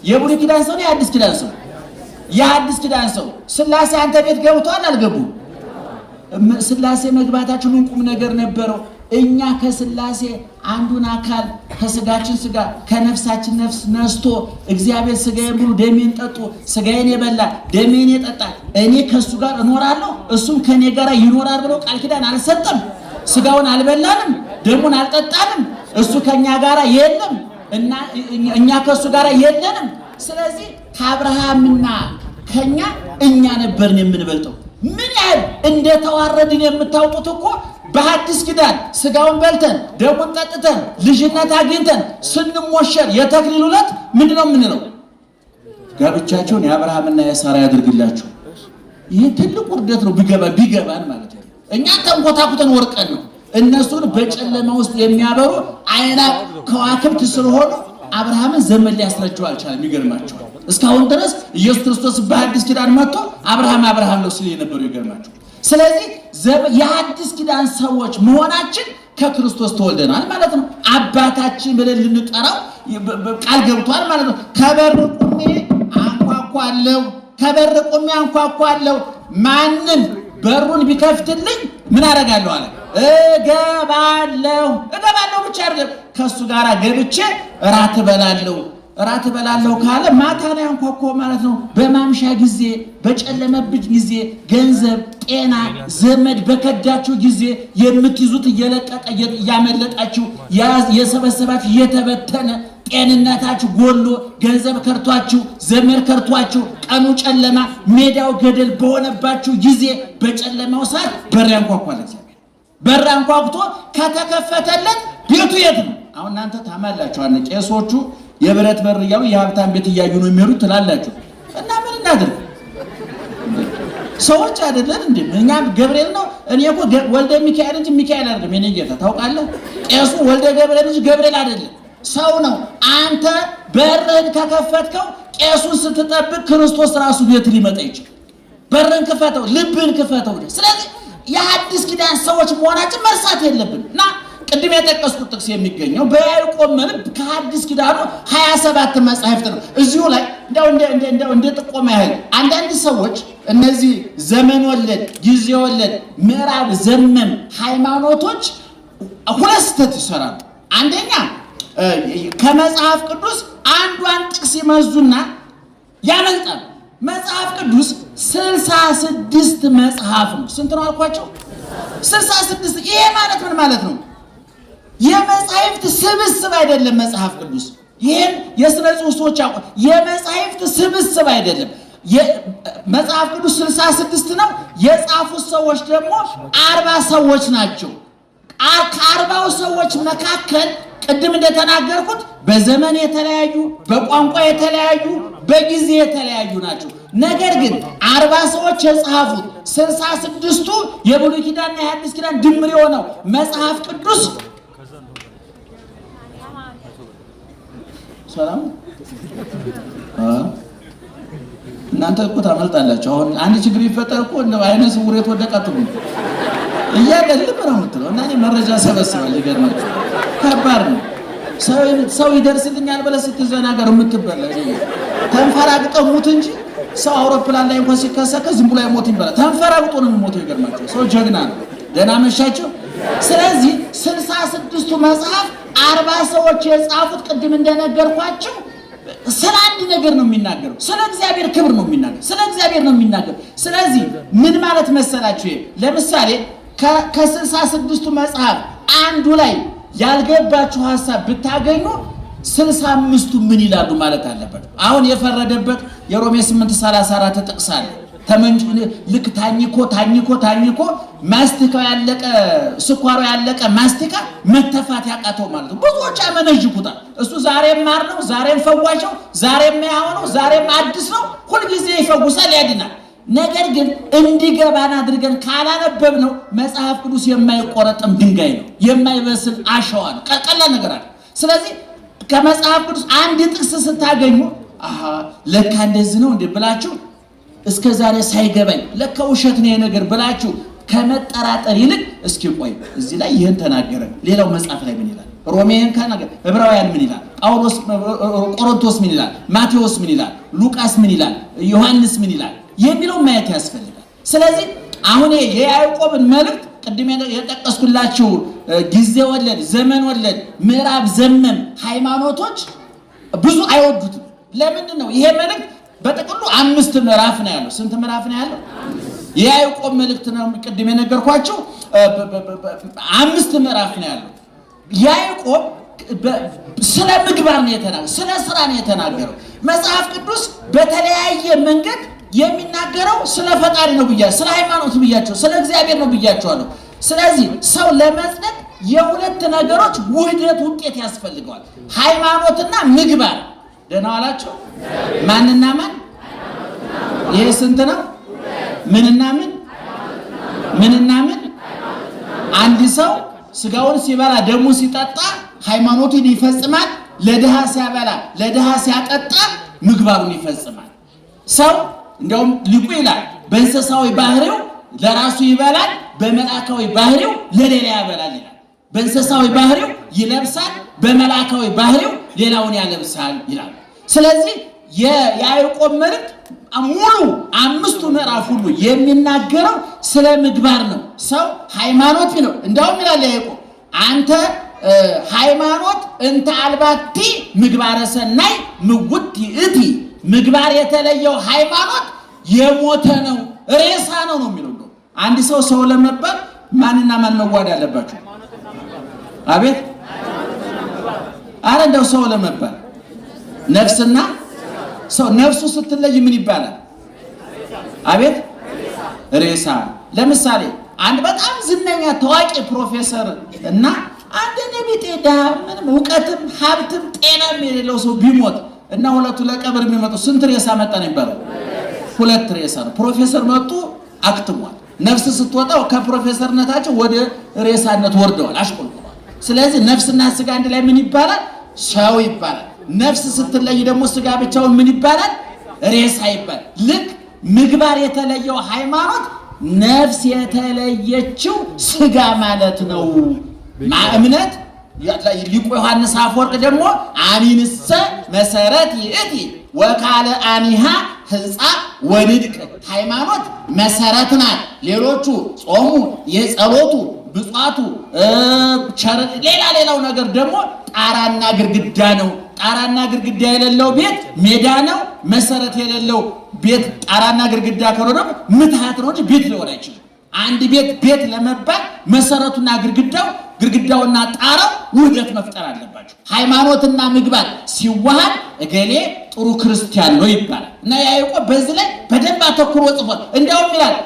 የብሉይ ኪዳን ሰው ነው የሐዲስ ኪዳን ሰው? የሐዲስ ኪዳን ሰው ስላሴ አንተ ቤት ገብቷል አልገቡም? ስላሴ መግባታችን ቁም ነገር ነበረው። እኛ ከስላሴ አንዱን አካል ከስጋችን ስጋ ከነፍሳችን ነፍስ ነስቶ እግዚአብሔር ስጋዬን ብሉ ደሜን ጠጡ፣ ስጋዬን የበላ ደሜን የጠጣ እኔ ከሱ ጋር እኖራለሁ እሱም ከኔ ጋር ይኖራል ብሎ ቃል ኪዳን አልሰጠም? ስጋውን አልበላንም፣ ደሙን አልጠጣንም። እሱ ከኛ ጋር የለም እና እኛ ከሱ ጋር የለንም። ስለዚህ ከአብርሃምና ከኛ እኛ ነበርን የምንበልጠው። ምን ያህል እንደተዋረድን የምታውቁት እኮ በሐዲስ ኪዳን ስጋውን በልተን ደሙን ጠጥተን ልጅነት አግኝተን ስንሞሸር የተክሊል ዕለት ምንድነው የምንለው? ጋብቻቸውን የአብርሃምና የሳራ ያድርግላችሁ። ይሄ ትልቅ ውርደት ነው ቢገባን ማለት ነው። እኛ ተንኮታኩተን ወርቀን ነው። እነሱን በጨለማ ውስጥ የሚያበሩ አይና ከዋክብት ስለሆኑ አብርሃምን ዘመን ሊያስረጀው አልቻለም። ይገርማቸዋል። እስካሁን ድረስ ኢየሱስ ክርስቶስ በሐዲስ ኪዳን መጥቶ አብርሃም ነው ሲል የነበረው ይገርማቸዋል። ስለዚህ የሐዲስ ኪዳን ሰዎች መሆናችን ከክርስቶስ ተወልደናል ማለት ነው። አባታችን ብለን ልንጠራው ቃል ገብቷል ማለት ነው። ከበር ቁሜ አንኳኳለሁ፣ ማንም በሩን ቢከፍትልኝ ምን አደርጋለሁ አለ? እገባለሁ ብቻ አይደለም፣ ከሱ ጋር ገብቼ እራት እበላለሁ ካለ ማታ ላይ አንኳኳ ማለት ነው። በማምሻ ጊዜ፣ በጨለመብኝ ጊዜ፣ ገንዘብ፣ ጤና፣ ዘመድ በከዳችሁ ጊዜ የምትይዙት እየለቀቀ እያመለጣችሁ የሰበሰባችሁ እየተበተነ ጤንነታችሁ ጎሎ ገንዘብ ከርቷችሁ ዘመድ ከርቷችሁ ቀኑ ጨለማ ሜዳው ገደል በሆነባችሁ ጊዜ በጨለማው ሰዓት በር ያንኳኳል። በር አንኳኩቶ ከተከፈተለት ቤቱ የት ነው? አሁን እናንተ ታማላችሁ። ቄሶቹ የብረት በር እያሉ የሀብታም ቤት እያዩ ነው የሚሄዱት ትላላችሁ። እና ምን እናድርግ? ሰዎች አይደለን እንዴ? እኛ ገብርኤል ነው። እኔ እኮ ወልደ ሚካኤል እንጂ ሚካኤል አይደለም የኔ ጌታ ታውቃለህ። ቄሱ ወልደ ገብርኤል እንጂ ገብርኤል አይደለም፣ ሰው ነው። አንተ በርህን ከከፈትከው ቄሱን ስትጠብቅ ክርስቶስ ራሱ ቤት ሊመጣ ይችላል። በርህን ክፈተው፣ ልብህን ክፈተው። ስለዚህ የሐዲስ ኪዳን ሰዎች መሆናችን መርሳት የለብን እና ቅድም የጠቀስኩት ጥቅስ የሚገኘው በያዕቆብ መልእክት ከሐዲስ ኪዳኑ 27 መጻሕፍት ነው። እዚሁ ላይ እንደ ጥቆማ ያህል አንዳንድ ሰዎች እነዚህ ዘመን ወለድ ጊዜ ወለድ ምዕራብ ዘመን ሃይማኖቶች ሁለት ስህተት ይሰራሉ። አንደኛ ከመጽሐፍ ቅዱስ አንዷን ጥቅስ ይመዙና ያመልጣል። መጽሐፍ ቅዱስ 66 መጽሐፍ ነው። ስንት ነው አልኳቸው? 66። ይሄ ማለት ምን ማለት ነው? የመጻሕፍት ስብስብ አይደለም መጽሐፍ ቅዱስ። ይሄን የሥነ ጽሑፍ ሰዎች ያውቁ። የመጻሕፍት ስብስብ አይደለም። መጽሐፍ ቅዱስ 66 ነው። የጻፉት ሰዎች ደግሞ 40 ሰዎች ናቸው። ከ40ው ሰዎች መካከል ቅድም እንደተናገርኩት በዘመን የተለያዩ፣ በቋንቋ የተለያዩ፣ በጊዜ የተለያዩ ናቸው። ነገር ግን 40 ሰዎች የጻፉት 66ቱ የብሉይ ኪዳንና የሐዲስ ኪዳን ድምር የሆነው መጽሐፍ ቅዱስ ሰላም እናንተ እኮ ታመልጣላችሁ። አሁን አንድ ችግር ይፈጠር እኮ እንደው አይነ ስውር የተወደቃችሁ እያለልም ነው የምትለው እና እኔ መረጃ ሰበስባለሁ። ይገርማችሁ ከባድ ነው። ሰው ይደርስልኛል ብለህ ስትዘናገር የምትበላ ተንፈራግጠው ሙት እንጂ ሰው አውሮፕላን ላይ እንኳን ሲከሰከስ ዝም ብሎ አይሞትም ይባላል። ተንፈራግጦ ነው የሚሞተው። ይገርማችሁ ሰው ጀግና ነው። ደህና መሻችሁ። ስለዚህ 66ቱ መጽሐፍ 40 ሰዎች የጻፉት ቅድም እንደነገርኳችሁ ስለ አንድ ነገር ነው የሚናገረው። ስለ እግዚአብሔር ክብር ነው የሚናገረው። ስለ እግዚአብሔር ነው የሚናገረው። ስለዚህ ምን ማለት መሰላችሁ? ለምሳሌ ከ66ቱ መጽሐፍ አንዱ ላይ ያልገባችሁ ሐሳብ ብታገኙ 65ቱ ምን ይላሉ ማለት አለበት። አሁን የፈረደበት የሮሜ 8:34 ጥቅስ አለ። ተመንጭ ልክ ታኝኮ ማስቲካው ያለቀ ስኳሩ ያለቀ ማስቲካ መተፋት ያቃተው ማለት ነው። ብዙዎች አመነጅኩታል። እሱ ዛሬም ማር ነው፣ ዛሬም ፈዋሽው፣ ዛሬም ያው ነው፣ ዛሬም አዲስ ነው፣ ሁሉ ጊዜ ይፈውሳል፣ ያድናል። ነገር ግን እንዲገባን አድርገን ካላነበብ ነው መጽሐፍ ቅዱስ የማይቆረጥም ድንጋይ ነው፣ የማይበስል አሸዋ ነው፣ ቀላል ነገር አለ። ስለዚህ ከመጽሐፍ ቅዱስ አንድ ጥቅስ ስታገኙ አሃ ለካ እንደዚህ ነው እንዴ ብላችሁ እስከ ዛሬ ሳይገባኝ ለካ ውሸት ነው ነገር ብላችሁ ከመጠራጠር ይልቅ እስኪ ቆይ እዚህ ላይ ይሄን ተናገረ፣ ሌላው መጽሐፍ ላይ ምን ይላል? ሮሜን ካናገ ዕብራውያን ምን ይላል? ጳውሎስ ቆሮንቶስ ምን ይላል? ማቴዎስ ምን ይላል? ሉቃስ ምን ይላል? ዮሐንስ ምን ይላል? የሚለው ማየት ያስፈልጋል። ስለዚህ አሁን የያዕቆብን መልእክት ቅድም የጠቀስኩላችሁ ጊዜ ወለድ፣ ዘመን ወለድ፣ ምዕራብ ዘመን ሃይማኖቶች ብዙ አይወዱትም። ለምንድን ነው? ይሄ መልእክት በጥቅሉ 5 ምዕራፍ ነው ያለው። ስንት ምዕራፍ ነው ያለው? የያዕቆብ መልእክት ነው ቅድም የነገርኳችሁ 5 ምዕራፍ ነው ያለው። ያዕቆብ ስለ ምግባር ነው የተናገረው፣ ስለ ስራ ነው የተናገረው። መጽሐፍ ቅዱስ በተለያየ መንገድ የሚናገረው ስለ ፈጣሪ ነው ብያለሁ፣ ስለ ሃይማኖት ብያለሁ፣ ስለ እግዚአብሔር ነው ብያለሁ። ስለዚህ ሰው ለመጽደቅ የሁለት ነገሮች ውህደት ውጤት ያስፈልገዋል፣ ሃይማኖትና ምግባር። ደህና ዋላችሁ? ማንና ማን? ይሄ ስንት ነው? ምንና ምን? ምንና ምን? አንድ ሰው ስጋውን ሲበላ ደሙን ሲጠጣ ሃይማኖቱን ይፈጽማል። ለድሃ ሲያበላ ለድሃ ሲያጠጣ ምግባሩን ይፈጽማል። ሰው እንደውም ሊቁ ይላል በእንስሳዊ ባህሪው ለራሱ ይበላል፣ በመላእካዊ ባህሪው ለሌላ ያበላል ይላል። በእንስሳዊ ባህሪው ይለብሳል፣ በመላእካዊ ባህሪው ሌላውን ያለብሳል ይላል። ስለዚህ የያዕቆብ መልእክት ሙሉ 5ቱ ምዕራፍ ሁሉ የሚናገረው ስለ ምግባር ነው። ሰው ሃይማኖት ነው። እንደውም ይላል ያዕቆብ አንተ ሃይማኖት እንተ አልባቲ ምግባረ ሰናይ ምውት ይእቲ፣ ምግባር የተለየው ሃይማኖት የሞተ ነው፣ ሬሳ ነው ነው የሚለው። አንድ ሰው ለመባል ማንና ማን መዋድ አለባችሁ? አቤት አረ እንደው ሰው ለመባል ነፍስና ሰው። ነፍሱ ስትለይ ምን ይባላል? አቤት ሬሳ። ለምሳሌ አንድ በጣም ዝነኛ ታዋቂ ፕሮፌሰር እና አንድ ነቢጤ ድሃ ምንም እውቀትም ሀብትም ጤናም የሌለው ሰው ቢሞት እና ሁለቱ ለቀብር የሚመጡ ስንት ሬሳ መጣ ነው የሚባለው? 2 ሬሳ ነው። ፕሮፌሰር መጡ አክትሟል። ነፍስ ስትወጣው ከፕሮፌሰርነታቸው ወደ ሬሳነት ወርደዋል፣ አሽቆልቁለዋል። ስለዚህ ነፍስና ስጋ አንድ ላይ ምን ይባላል? ሰው ይባላል። ነፍስ ስትለይ ደግሞ ስጋ ብቻውን ምን ይባላል? ሬሳ ይባላል። ልክ ምግባር የተለየው ሃይማኖት ነፍስ የተለየችው ስጋ ማለት ነው። እምነት ሊቁ ዮሐንስ አፈወርቅ ደግሞ አሚንሰ መሰረት ይእቲ ወካለ አኒሃ ህንፃ ወንድቅ፣ ሃይማኖት መሰረት ናት። ሌሎቹ ጾሙ፣ የጸሎቱ፣ ብጿቱ፣ ሌላው ነገር ደግሞ ጣራና ግድግዳ ነው። ጣራና ግድግዳ የሌለው ቤት ሜዳ ነው። መሰረት የሌለው ቤት ጣራና ግድግዳ ከሆነ ደግሞ ምትሃት ነው እንጂ ቤት ሊሆን አይችልም። አንድ ቤት ለመባል መሰረቱና ግድግዳውና ጣራው ውህደት መፍጠር አለባቸው። ሃይማኖትና ምግባር ሲዋሃድ እገሌ ጥሩ ክርስቲያን ነው ይባላል። እና ያዕቆብ በዚህ ላይ በደንብ አተኩሮ ጽፏል። እንዲያውም ይላል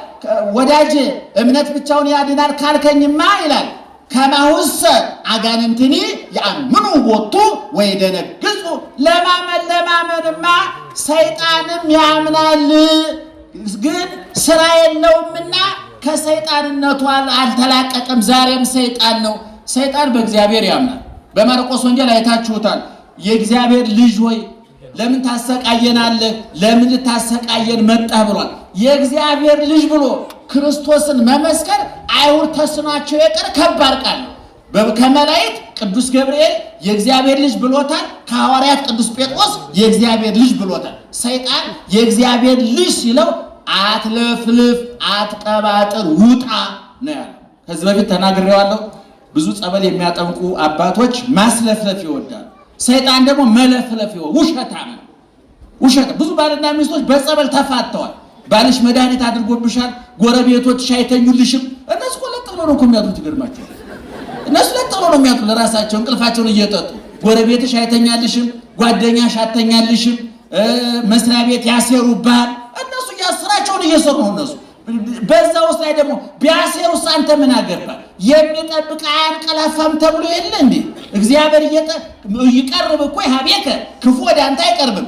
ወዳጅ እምነት ብቻውን ያድናል ካልከኝማ ይላል ከማውሰ አጋንንትኒ ያምኑ ወጡ ወይ ደነግጹ። ለማመንማ ሰይጣንም ያምናል፣ ግን ስራ የለውምና ከሰይጣንነቱ አልተላቀቀም። ዛሬም ሰይጣን ነው። ሰይጣን በእግዚአብሔር ያምናል። በማርቆስ ወንጌል አይታችሁታል። የእግዚአብሔር ልጅ ሆይ ለምን ታሰቃየናለህ? ለምን ልታሰቃየን መጣህ ብሏል። የእግዚአብሔር ልጅ ብሎ ክርስቶስን መመስከር አይሁድ ተስኗቸው የቀር ከባድ ቃል ነው። ከመላእክት ቅዱስ ገብርኤል የእግዚአብሔር ልጅ ብሎታል። ከሐዋርያት ቅዱስ ጴጥሮስ የእግዚአብሔር ልጅ ብሎታል። ሰይጣን የእግዚአብሔር ልጅ ሲለው አትለፍልፍ፣ አትቀባጥር፣ ውጣ ነው ያለው። ከዚህ በፊት ተናግሬዋለሁ። ብዙ ጸበል የሚያጠምቁ አባቶች ማስለፍለፍ ይወዳሉ። ሰይጣን ደግሞ መለፍለፍ ይወዳል። ውሸታም ነው። ብዙ ባልና ሚስቶች በጸበል ተፋተዋል። ባልሽ መድኃኒት አድርጎብሻል፣ ጎረቤቶች አይተኙልሽም። እነሱ ለጥ ብሎ ነው የሚያድሩት። ይገርማቸዋል። እነሱ ለጥ ብሎ ነው የሚያውቁ ለራሳቸው እንቅልፋቸውን እየጠጡ ጎረቤትሽ አይተኛልሽም፣ ጓደኛሽ አተኛልሽም፣ መስሪያ ቤት ያሰሩባል። እነሱ ያስራቸውን እየሰሩ ነው እነሱ። በዛ ውስጥ ላይ ደግሞ ቢያሰሩስ አንተ ምን አገባ? የሚጠብቅ አያንቀላፋም ተብሎ የለ እንዴ? እግዚአብሔር ይቀርብ እኮ ሀቤከ ክፉ ወደ አንተ አይቀርብም።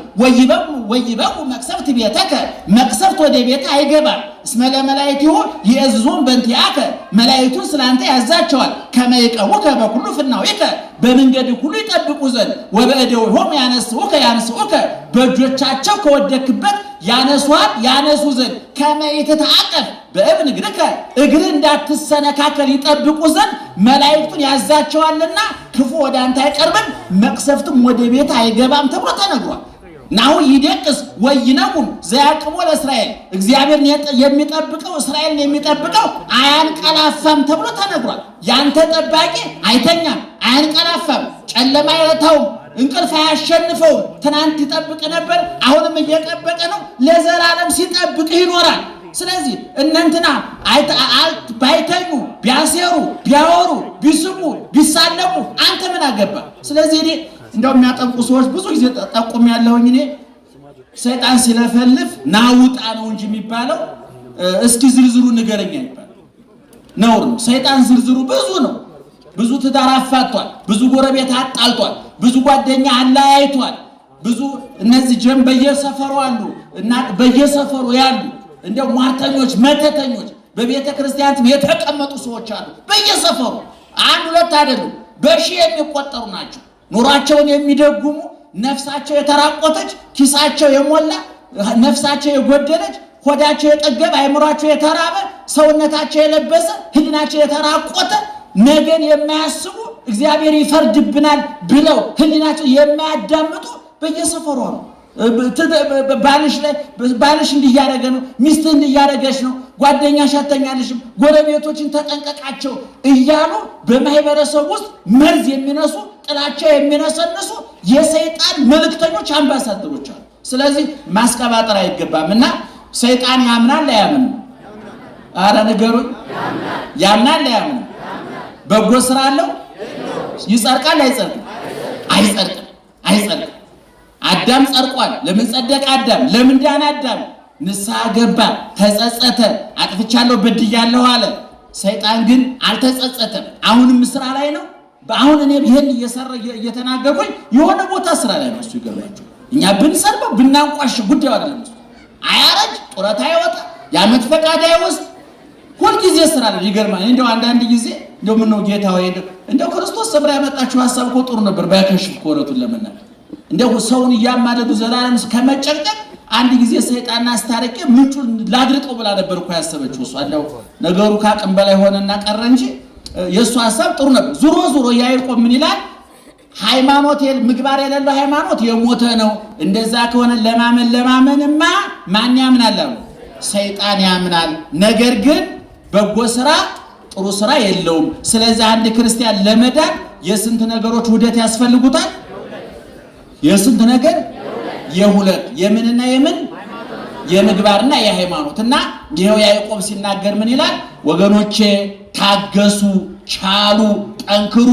ወይበቁ መቅሰፍት ቤተከ መቅሰፍት ወደ ቤተ አይገባም። እስመ ለመላእክቲሁ ይእዝዙን በእንቲአከ መላእክቱን ስላንተ ያዛቸዋል። ከመ ይቀቡከ በኩሉ ፍናዊከ በመንገድ ሁሉ ይጠብቁ ዘንድ ወበእደዊሆሙ ያነስኡከ በእጆቻቸው ከወደክበት ያነሱ ዘንድ ከመ ይትተአቀፍ በእብን እግር እንዳትሰነካከል ይጠብቁ ዘንድ መላእክቱን ያዛቸዋልና ክፉ ወደ አንተ አይቀርብም፣ መቅሰፍትም ወደ ቤት አይገባም ተብሎ ተነግሯል። ናሁ ይደቅስ ወይነቁም ዘያቅቦ ለእስራኤል እግዚአብሔር የሚጠብቀው እስራኤልን የሚጠብቀው አያንቀላፋም ተብሎ ተነግሯል። ያንተ ጠባቂ አይተኛም፣ አያንቀላፋም፣ ጨለማ አይረታውም፣ እንቅልፍ አያሸንፈውም። ትናንት ይጠብቅ ነበር፣ አሁንም እየጠበቀ ነው፣ ለዘላለም ሲጠብቅ ይኖራል። ስለዚህ እነንትና ባይተኙ ቢያሴሩ ቢያወሩ ቢስሙ ቢሳለሙ አንተ ምን አገባ? ስለዚህ እኔ እንደው የሚያጠምቁ ሰዎች ብዙ ጊዜ ጠቁም ያለሁኝ እኔ ሰይጣን ሲለፈልፍ ናውጣ ነው እንጂ የሚባለው እስኪ ዝርዝሩ ንገረኛ ይባላል። ነውር ነው። ሰይጣን ዝርዝሩ ብዙ ነው። ብዙ ትዳር አፋቷል፣ ብዙ ጎረቤት አጣልቷል፣ ብዙ ጓደኛ አለያይቷል። ብዙ እነዚህ ጀም በየሰፈሩ አሉ እና በየሰፈሩ ያሉ እንደው ሟርተኞች መተተኞች በቤተ ክርስቲያን የተቀመጡ ሰዎች አሉ በየሰፈሩ። አንድ ሁለት አይደሉም፣ በሺህ የሚቆጠሩ ናቸው። ኑሯቸውን የሚደጉሙ ነፍሳቸው የተራቆተች ኪሳቸው የሞላ ነፍሳቸው የጎደለች ሆዳቸው የጠገበ አይምሯቸው የተራበ ሰውነታቸው የለበሰ ህሊናቸው የተራቆተ ነገን የማያስቡ እግዚአብሔር ይፈርድብናል ብለው ህሊናቸው የማያዳምጡ በየሰፈሩ ነው። ባልሽ እንዲያረገ ነው፣ ሚስት እንዲያረገች ነው፣ ጓደኛሽ አተኛልሽም፣ ጎረቤቶችን ተጠንቀቃቸው እያሉ በማህበረሰብ ውስጥ መርዝ የሚነሱ ጥላቸው የሚነሰንሱ የሰይጣን መልእክተኞች አምባሳደሮች አሉ። ስለዚህ ማስቀባጠር አይገባም እና ሰይጣን ያምናል አያምንም? አረ ንገሩኝ። ያምናል አያምንም? በጎ ስራ አለው? ይጸድቃል አይጸድቅም? አይጸድቅም። አዳም ጸድቋል። ለምን ጸደቀ አዳም? ለምን ዳነ አዳም? ንስሐ ገባ፣ ተጸጸተ፣ አጥፍቻለሁ በድያለሁ አለ። ሰይጣን ግን አልተጸጸተም። አሁንም ስራ ላይ ነው። አሁን እኔ ይሄን እየተናገርኩኝ የሆነ ቦታ ስራ ላይ ነው። እሱ ይገርማችሁ። እኛ ብንሰርበው ብናንቋሽ ጉዳዩ አይደለም። እሱ አያረጅ፣ ጡረታ አይወጣ፣ የዓመት ፈቃድ አይወስድ፣ ሁልጊዜ ስራ ላይ ይገርማል። እንደው አንዳንድ ጊዜ እንደው ምን ነው ጌታ ወይ እንደው ክርስቶስ ሰብራ ያመጣችሁ ሐሳብ እኮ ጥሩ ነበር ባያከሽፍ ኮረቱን ለመናገር እንደው ሰውን እያማለዱ ዘላለም ከመጨቅጨቅ አንድ ጊዜ ሰይጣን አስታረቀ ምንጩን ላድርቀው ብላ ነበር እኮ ያሰበችው እሷ። እንደው ነገሩ ካቅም በላይ ሆነና ቀረ እንጂ የእሱ ሐሳብ ጥሩ ነበር። ዙሮ ያዕቆብ ምን ይላል? ሃይማኖት ምግባር የሌለው ሃይማኖት የሞተ ነው። እንደዛ ከሆነ ለማመንማ ማን ያምናል አሉ? ሰይጣን ያምናል። ነገር ግን በጎ ስራ ጥሩ ስራ የለውም። ስለዚህ አንድ ክርስቲያን ለመዳን የስንት ነገሮች ውህደት ያስፈልጉታል? የስንት ነገር? የሁለት። የምንና የምን? የምግባርና የሃይማኖት። እና ይሄው ያዕቆብ ሲናገር ምን ይላል? ወገኖቼ ታገሱ፣ ቻሉ፣ ጠንክሩ፣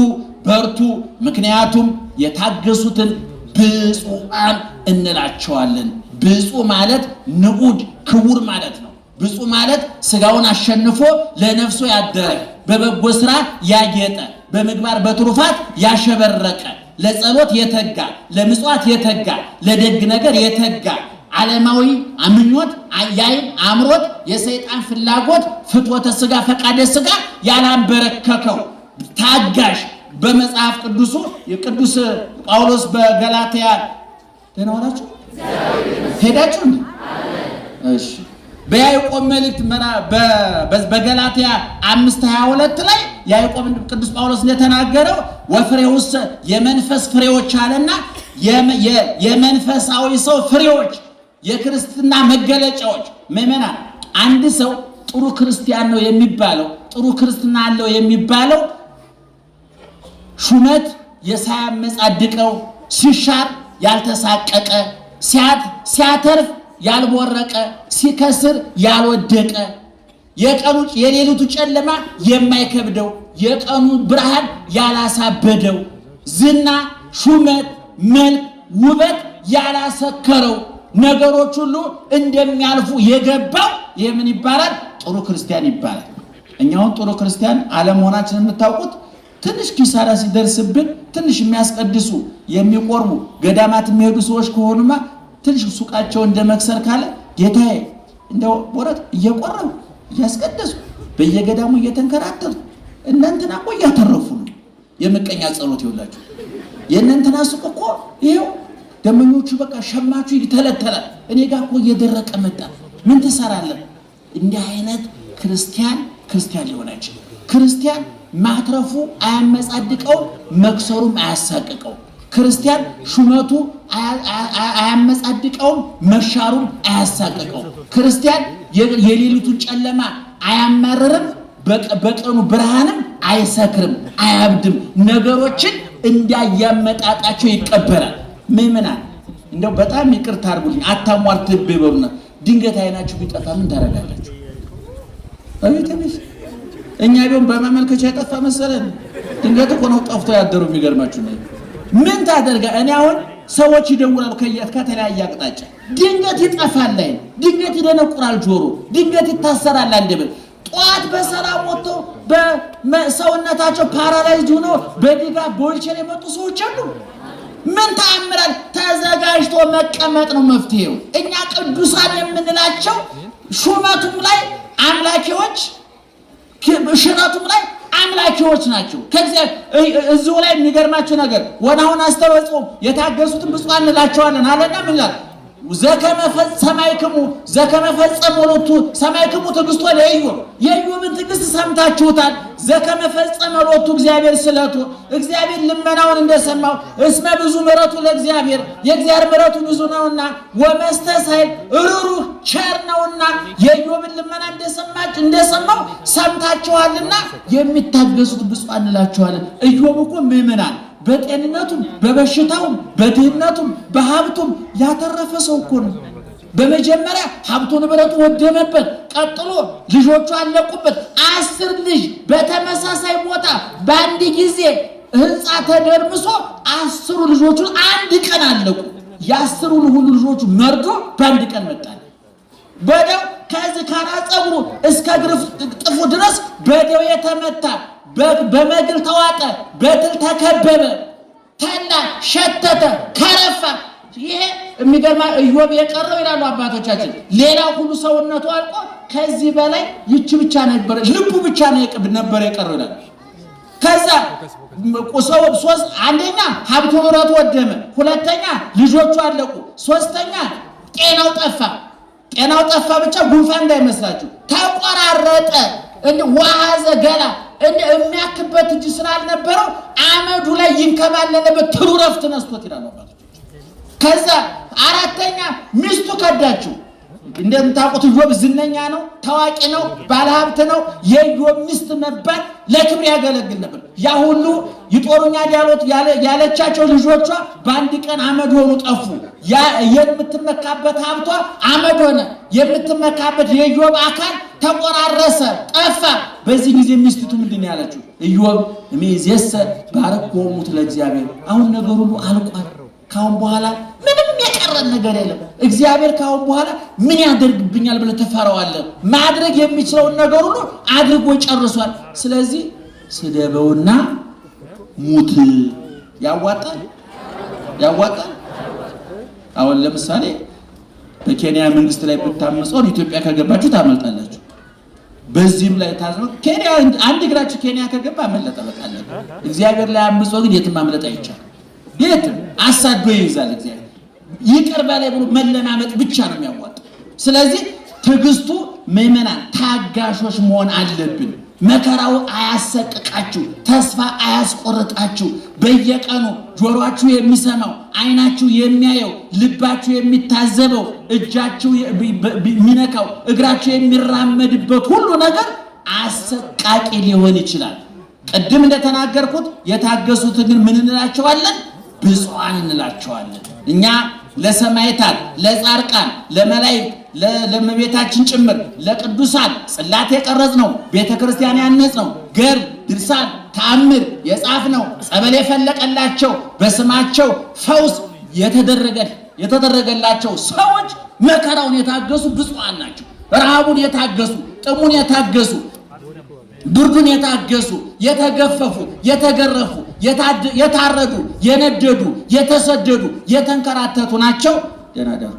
በርቱ፣ ምክንያቱም የታገሱትን ብፁዓን እንላቸዋለን። ብፁዕ ማለት ንዑድ ክቡር ማለት ነው። ብፁዕ ማለት ስጋውን አሸንፎ ለነፍሱ ያደረ፣ በበጎ ስራ ያጌጠ፣ በምግባር በትሩፋት ያሸበረቀ፣ ለጸሎት የተጋ፣ ለምጽዋት የተጋ፣ ለደግ ነገር የተጋ፣ ዓለማዊ ምኞት፣ የዓይን አምሮት፣ የሰይጣን ፍላጎት፣ ፍትወተ ስጋ፣ ፈቃደ ስጋ ያላንበረከከው ታጋሽ። በመጽሐፍ ቅዱሱ የቅዱስ ጳውሎስ በገላትያ ተናወራችሁ ሄዳችሁ? እሺ በያዕቆብ መልእክት በገላትያ 5:22 ላይ ያዕቆብ ቅዱስ ጳውሎስ እንደተናገረው ወፍሬውስ የመንፈስ ፍሬዎች አለና የመንፈሳዊ ሰው ፍሬዎች፣ የክርስትና መገለጫዎች። ምእመናን አንድ ሰው ጥሩ ክርስቲያን ነው የሚባለው፣ ጥሩ ክርስትና አለው የሚባለው ሹመት ሳያመጻድቀው፣ ሲሻር ያልተሳቀቀ፣ ሲያተርፍ ያልቦረቀ፣ ሲከስር ያልወደቀ፣ የቀኑ የሌሊቱ ጨለማ የማይከብደው የቀኑ ብርሃን ያላሳበደው ዝና ሹመት መልክ ውበት ያላሰከረው ነገሮች ሁሉ እንደሚያልፉ የገባው የምን ይባላል? ጥሩ ክርስቲያን ይባላል። እኛውን ጥሩ ክርስቲያን አለመሆናችንን የምታውቁት ትንሽ ኪሳራ ሲደርስብን ትንሽ የሚያስቀድሱ የሚቆርቡ ገዳማት የሚሄዱ ሰዎች ከሆኑማ ትንሽ ሱቃቸው እንደመክሰር ካለ ጌታዬ እንደው ወራት እየቆረቡ እያስቀደሱ በየገዳሙ እየተንከራተቱ እናንተና እኮ እያተረፉ ነው። የምቀኛ ጸሎት ይውላችሁ የእናንተና ሱቅ እኮ ይሄው ደመኞቹ በቃ ሸማቹ ይተለተላል። እኔ ጋር እኮ እየደረቀ መጣ። ምን ትሰራለህ? እንዲህ አይነት ክርስቲያን ሊሆን አይችልም። ክርስቲያን ማትረፉ አያመጻድቀው፣ መክሰሩም አያሳቅቀው። ክርስቲያን ሹመቱ አያመጻድቀው፣ መሻሩም አያሳቅቀው። ክርስቲያን የሌሊቱን ጨለማ አያማረርም፣ በቀኑ ብርሃንም አይሰክርም፣ አያብድም። ነገሮችን እንዳያመጣጣቸው ይቀበላል። ምእመናን እንደው በጣም ይቅርታ አድርጉልኝ፣ አታሟርትብ ይበሉና ድንገት አይናችሁ ቢጠፋ ምን ታደርጋላችሁ? አቤት እኛ ቢሆን በመመልከቻ የጠፋ መሰለን። ድንገት እኮ ነው ጠፍቶ ያደሩ። የሚገርማችሁ ነው ምን ታደርጋ? እኔ አሁን ሰዎች ይደውላሉ ከተለያየ አቅጣጫ። ድንገት ይጠፋል ላይ፣ ድንገት ይደነቁራል ጆሮ፣ ድንገት ይታሰራል አንደበት። ጧት በሰላም ወጥቶ በሰውነታቸው ፓራላይዝድ ሆኖ በድጋፍ በዊልቸር የመጡ ሰዎች አሉ። ምን ተአምራል? ተዘጋጅቶ መቀመጥ ነው መፍትሄው። እኛ ቅዱሳን የምንላቸው ሹመቱም ላይ አምላኪዎች ሽረቱም ላይ አምላኪዎች ናቸው። ከእግዚአብሔር እዚሁ ላይ የሚገርማችሁ ነገር ወናሁን አስተበጽኦ የታገሱትን ብፁዓን እንላቸዋለን አለና ምን ይላል? ዘከመ ሰማይክሙ ዘከመ ፈጸመ ሎቱ ሰማይክሙ ትዕግስቶ ለኢዮብ የኢዮብን ትዕግስት ሰምታችሁታል። ዘከመ ፈጸመ ሎቱ እግዚአብሔር ስለቱ እግዚአብሔር ልመናውን እንደሰማው እስመ ብዙ ምሕረቱ ለእግዚአብሔር የእግዚአብሔር ምሕረቱ ብዙ ነውና ወመስተሳይል ሩሩህ ቸር ነውና የኢዮብን ልመና እንደሰማው ሰምታችኋልና የሚታገሱት ብፁዓን እንላቸዋለን። ኢዮብ እኮ ምእመናን በጤንነቱም በበሽታውም በድህነቱም በሀብቱም ያተረፈ ሰው እኮ ነው። በመጀመሪያ ሀብቱ ንብረቱ ወደመበት፣ ቀጥሎ ልጆቹ አለቁበት። 10 ልጅ በተመሳሳይ ቦታ በአንድ ጊዜ ህንፃ ተደርምሶ 10 ልጆቹ አንድ ቀን አለቁ። የ10 ሁሉ ልጆቹ መርዶ በአንድ ቀን መጣል። በደው ከዚህ ከራስ ፀጉሩ እስከ ግርፍ ጥፉ ድረስ በደው የተመታ በመግል ተዋጠ፣ በትል ተከበበ፣ ተላ፣ ሸተተ፣ ከረፋ። ይሄ የሚገርማ ኢዮብ የቀረው ይላሉ አባቶቻችን። ሌላ ሁሉ ሰውነቱ አልቆ ከዚህ በላይ ይቺ ብቻ ነበር፣ ልቡ ብቻ ነበር የቀረው ይላሉ። ከዛ አንደኛ ሀብቱ ንብረቱ ወደመ፣ ሁለተኛ ልጆቹ አለቁ፣ ሶስተኛ ጤናው ጠፋ። ጤናው ጠፋ ብቻ ጉንፋን እንዳይመስላችሁ ተቆራረጠ፣ ዋሃዘ ገላ የሚያክበት እጅ ስላልነበረው አመዱ ላይ ይንከባለለበት ትሩ ረፍት ነስቶት ይላል አባቶች። ከዛ አራተኛ ሚስቱ ከዳችው። እንደምታውቁት ኢዮብ ዝነኛ ነው፣ ታዋቂ ነው፣ ባለሀብት ነው። የኢዮብ ሚስት መባል ለክብር ያገለግል ነበር። ያ ሁሉ ይጦሩኛል ያለቻቸው ልጆቿ በአንድ ቀን አመድ ሆኑ፣ ጠፉ። የምትመካበት ሀብቷ አመድ ሆነ። የምትመካበት የኢዮብ አካል ተቆራረሰ፣ ጠፋ። በዚህ ጊዜ ሚስቲቱ ምንድን ነው ያለችው? ኢዮብ እምይእዜሰ ባርኮሙ ለእግዚአብሔር። አሁን ነገር ሁሉ አልቋል። ካሁን በኋላ ምንም የቀረን ነገር የለም። እግዚአብሔር ካሁን በኋላ ምን ያደርግብኛል ብለህ ተፈራዋለህ። ማድረግ የሚችለውን ነገር ሁሉ አድርጎ ጨርሷል። ስለዚህ ስደበውና ሙት። ያዋጣል። አሁን ለምሳሌ በኬንያ መንግስት ላይ ብታመፀው ኢትዮጵያ ከገባችሁ ታመልጣላችሁ። በዚህም ላይ ታዝነው ኬንያ አንድ እግራችሁ ኬንያ ከገባ መለጠ በቃለ። እግዚአብሔር ላይ አምጾ ግን የትም ማምለጥ አይቻልም። የትም አሳዶ ይይዛል እግዚአብሔር። ይቅር በላይ ብሎ መለማመጥ ብቻ ነው የሚያዋጣው። ስለዚህ ትዕግስቱ ምእመናን ታጋሾች መሆን አለብን። መከራው አያሰቅቃችሁ፣ ተስፋ አያስቆርጣችሁ። በየቀኑ ጆሮአችሁ የሚሰማው፣ አይናችሁ የሚያየው፣ ልባችሁ የሚታዘበው፣ እጃችሁ የሚነካው፣ እግራችሁ የሚራመድበት ሁሉ ነገር አሰቃቂ ሊሆን ይችላል። ቅድም እንደተናገርኩት የታገሱትን ግን ምን እንላቸዋለን? ብፁዓን እንላቸዋለን። እኛ ለሰማዕታት፣ ለጻድቃን፣ ለመላእክት፣ ለእመቤታችን ጭምር ለቅዱሳን ጽላት የቀረጽ ነው፣ ቤተክርስቲያን ያነጽ ነው፣ ገር ድርሳን ተአምር የጻፍ ነው፣ ጸበል የፈለቀላቸው በስማቸው ፈውስ የተደረገላቸው ሰዎች መከራውን የታገሱ ብፁዓን ናቸው። ረሃቡን የታገሱ፣ ጥሙን የታገሱ፣ ብርዱን የታገሱ፣ የተገፈፉ፣ የተገረፉ፣ የታረዱ፣ የነደዱ፣ የተሰደዱ፣ የተንከራተቱ ናቸው። ደህና ደሩ።